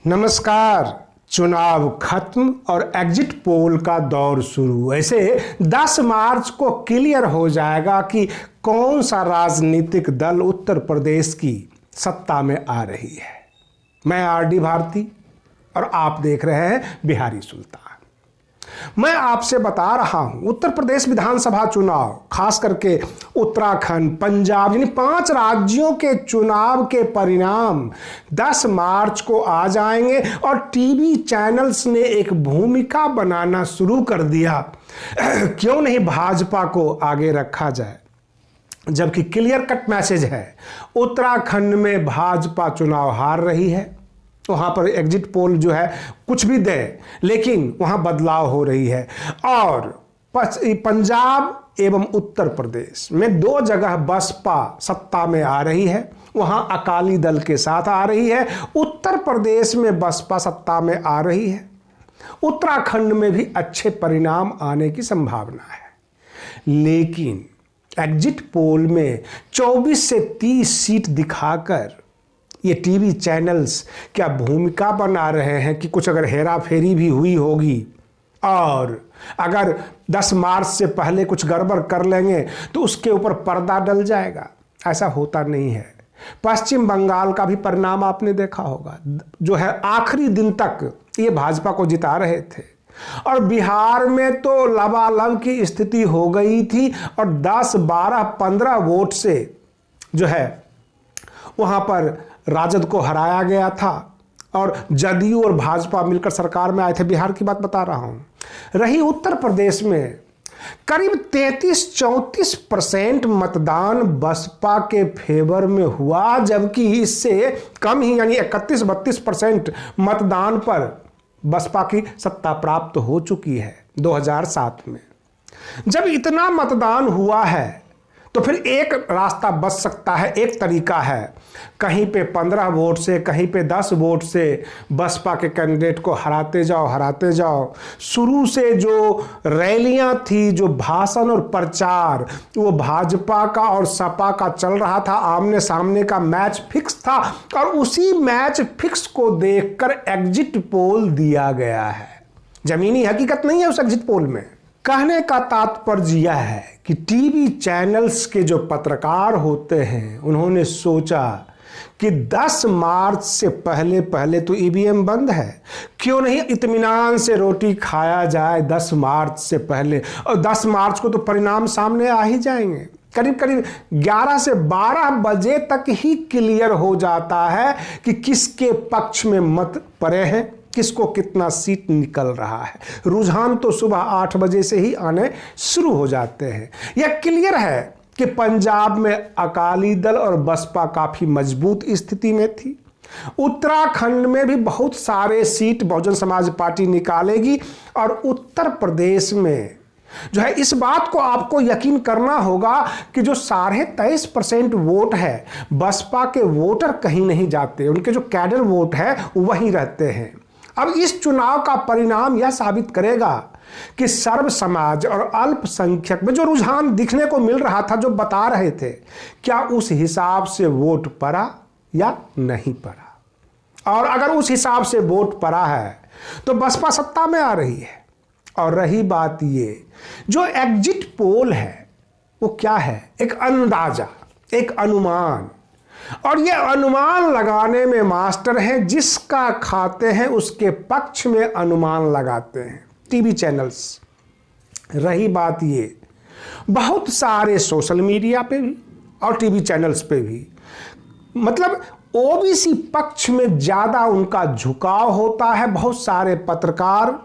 नमस्कार। चुनाव खत्म और एग्जिट पोल का दौर शुरू। ऐसे 10 मार्च को क्लियर हो जाएगा कि कौन सा राजनीतिक दल उत्तर प्रदेश की सत्ता में आ रही है। मैं आरडी भारती और आप देख रहे हैं बिहारी सुल्तान। मैं आपसे बता रहा हूं उत्तर प्रदेश विधानसभा चुनाव, खास करके उत्तराखंड, पंजाब यानी 5 राज्यों के चुनाव के परिणाम 10 मार्च को आ जाएंगे और टीवी चैनल्स ने एक भूमिका बनाना शुरू कर दिया। क्यों नहीं भाजपा को आगे रखा जाए, जबकि क्लियर कट मैसेज है उत्तराखंड में भाजपा चुनाव हार रही है। वहाँ पर एग्जिट पोल जो है कुछ भी दे, लेकिन वहाँ बदलाव हो रही है। और पंजाब एवं उत्तर प्रदेश में 2 जगह बसपा सत्ता में आ रही है, वहाँ अकाली दल के साथ आ रही है। उत्तर प्रदेश में बसपा सत्ता में आ रही है। उत्तराखंड में भी अच्छे परिणाम आने की संभावना है, लेकिन एग्जिट पोल में 24 से 30 सीट दिखाकर ये टीवी चैनल्स क्या भूमिका बना रहे हैं कि कुछ अगर हेरा फेरी भी हुई होगी और अगर 10 मार्च से पहले कुछ गड़बड़ कर लेंगे तो उसके ऊपर पर्दा डल जाएगा। ऐसा होता नहीं है। पश्चिम बंगाल का भी परिणाम आपने देखा होगा, जो है आखिरी दिन तक ये भाजपा को जिता रहे थे, और बिहार में तो लबालब की स्थिति हो गई थी और 10, 12, 15 वोट से जो है वहाँ पर राजद को हराया गया था और जदयू और भाजपा मिलकर सरकार में आए थे। बिहार की बात बता रहा हूं। रही उत्तर प्रदेश में करीब 33-34% मतदान बसपा के फेवर में हुआ, जबकि इससे कम ही यानी 31-32% मतदान पर बसपा की सत्ता प्राप्त हो चुकी है 2007 में। जब इतना मतदान हुआ है तो फिर एक रास्ता बच सकता है, एक तरीका है, कहीं पे 15 वोट से, कहीं पे 10 वोट से बसपा के कैंडिडेट को हराते जाओ। शुरू से जो रैलियां थी, जो भाषण और प्रचार, वो भाजपा का और सपा का चल रहा था। आमने सामने का मैच फिक्स था और उसी मैच फिक्स को देखकर एग्जिट पोल दिया गया है। जमीनी हकीकत नहीं है उस एग्जिट पोल में। कहने का तात्पर्य यह है कि टीवी चैनल्स के जो पत्रकार होते हैं उन्होंने सोचा कि 10 मार्च से पहले तो ईवीएम बंद है, क्यों नहीं इत्मीनान से रोटी खाया जाए 10 मार्च से पहले, और 10 मार्च को तो परिणाम सामने आ ही जाएंगे। करीब 11 से 12 बजे तक ही क्लियर हो जाता है कि किसके पक्ष में मत पड़े हैं, किसको कितना सीट निकल रहा है। रुझान तो सुबह 8 बजे से ही आने शुरू हो जाते हैं। यह क्लियर है कि पंजाब में अकाली दल और बसपा काफी मजबूत स्थिति में थी। उत्तराखंड में भी बहुत सारे सीट बहुजन समाज पार्टी निकालेगी, और उत्तर प्रदेश में जो है इस बात को आपको यकीन करना होगा कि जो 23.5% वोट है, बसपा के वोटर कहीं नहीं जाते, उनके जो कैडर वोट है वहीं रहते हैं। अब इस चुनाव का परिणाम यह साबित करेगा कि सर्व समाज और अल्पसंख्यक में जो रुझान दिखने को मिल रहा था, जो बता रहे थे, क्या उस हिसाब से वोट पड़ा या नहीं पड़ा। और अगर उस हिसाब से वोट पड़ा है तो बसपा सत्ता में आ रही है। और रही बात ये, जो एग्जिट पोल है वो क्या है, एक अंदाजा, एक अनुमान, और ये अनुमान लगाने में मास्टर हैं। जिसका खाते हैं उसके पक्ष में अनुमान लगाते हैं टीवी चैनल्स। रही बात ये, बहुत सारे सोशल मीडिया पे भी और टीवी चैनल्स पे भी, मतलब ओबीसी पक्ष में ज्यादा उनका झुकाव होता है। बहुत सारे पत्रकार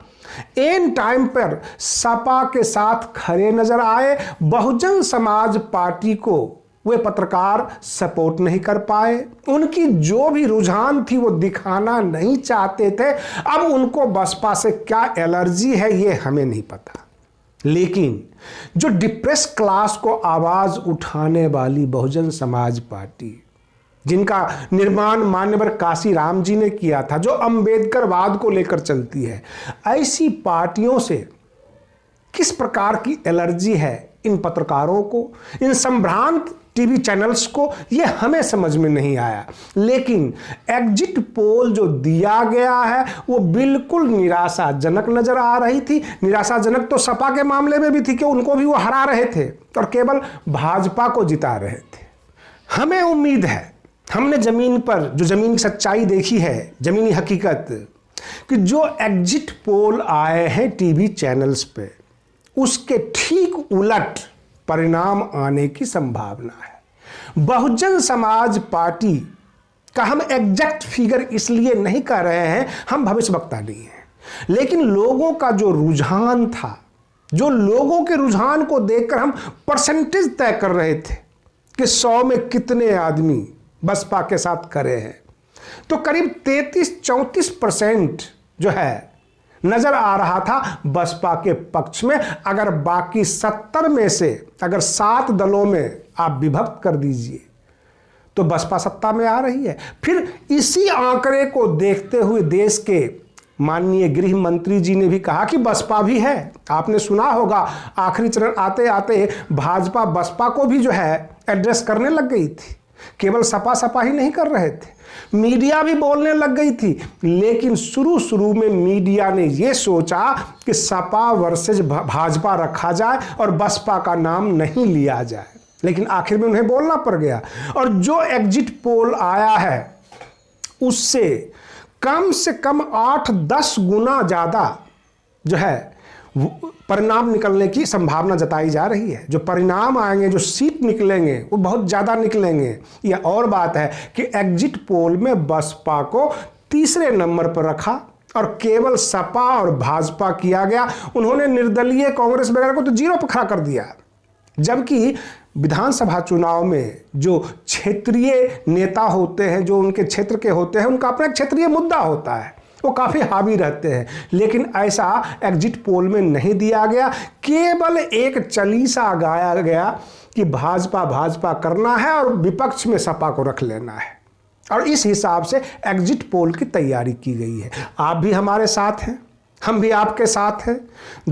एन टाइम पर सपा के साथ खड़े नजर आए। बहुजन समाज पार्टी को वे पत्रकार सपोर्ट नहीं कर पाए, उनकी जो भी रुझान थी वो दिखाना नहीं चाहते थे। अब उनको बसपा से क्या एलर्जी है ये हमें नहीं पता, लेकिन जो डिप्रेस क्लास को आवाज उठाने वाली बहुजन समाज पार्टी, जिनका निर्माण मान्यवर काशीराम जी ने किया था, जो अंबेडकरवाद को लेकर चलती है, ऐसी पार्टियों से किस प्रकार की एलर्जी है इन पत्रकारों को, इन संभ्रांत टीवी चैनल्स को, ये हमें समझ में नहीं आया। लेकिन एग्जिट पोल जो दिया गया है वो बिल्कुल निराशाजनक नजर आ रही थी। निराशाजनक तो सपा के मामले में भी थी कि उनको भी वो हरा रहे थे और केवल भाजपा को जिता रहे थे। हमें उम्मीद है, हमने जमीन पर जो जमीन की सच्चाई देखी है, जमीनी हकीकत, कि जो एग्जिट पोल आए हैं टीवी चैनल्स पे उसके ठीक उलट परिणाम आने की संभावना है। बहुजन समाज पार्टी का हम एग्जैक्ट फिगर इसलिए नहीं कह रहे हैं, हम भविष्यवक्ता नहीं हैं, लेकिन लोगों का जो रुझान था, जो लोगों के रुझान को देखकर हम परसेंटेज तय कर रहे थे कि 100 में कितने आदमी बसपा के साथ खड़े हैं, तो करीब 33-34% जो है नजर आ रहा था बसपा के पक्ष में। अगर बाकी 70 में से अगर 7 दलों में आप विभक्त कर दीजिए तो बसपा सत्ता में आ रही है। फिर इसी आंकड़े को देखते हुए देश के माननीय गृह मंत्री जी ने भी कहा कि बसपा भी है। आपने सुना होगा आखिरी चरण आते आते भाजपा बसपा को भी जो है एड्रेस करने लग गई थी। केवल सपा ही नहीं कर रहे थे, मीडिया भी बोलने लग गई थी। लेकिन शुरू में मीडिया ने यह सोचा कि सपा वर्सेज भाजपा रखा जाए और बसपा का नाम नहीं लिया जाए, लेकिन आखिर में उन्हें बोलना पड़ गया। और जो एग्जिट पोल आया है उससे कम से कम 8-10 गुना ज़्यादा जो है परिणाम निकलने की संभावना जताई जा रही है। जो परिणाम आएंगे, जो सीट निकलेंगे वो बहुत ज़्यादा निकलेंगे। यह और बात है कि एग्जिट पोल में बसपा को तीसरे नंबर पर रखा और केवल सपा और भाजपा किया गया। उन्होंने निर्दलीय कांग्रेस वगैरह को तो 0 पर खड़ा कर दिया। जबकि विधानसभा चुनाव में जो क्षेत्रीय नेता होते हैं, जो उनके क्षेत्र के होते हैं, उनका अपना क्षेत्रीय मुद्दा होता है, वो काफ़ी हावी रहते हैं। लेकिन ऐसा एग्जिट पोल में नहीं दिया गया। केवल एक चलीसा गाया गया कि भाजपा करना है और विपक्ष में सपा को रख लेना है, और इस हिसाब से एग्जिट पोल की तैयारी की गई है। आप भी हमारे साथ हैं, हम भी आपके साथ हैं।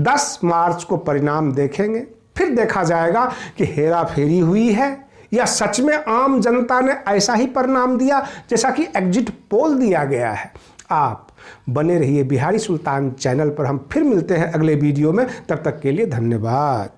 10 मार्च को परिणाम देखेंगे, फिर देखा जाएगा कि हेरा फेरी हुई है या सच में आम जनता ने ऐसा ही परिणाम दिया जैसा कि एग्जिट पोल दिया गया है। आप बने रहिए बिहारी सुल्तान चैनल पर। हम फिर मिलते हैं अगले वीडियो में, तब तक के लिए धन्यवाद।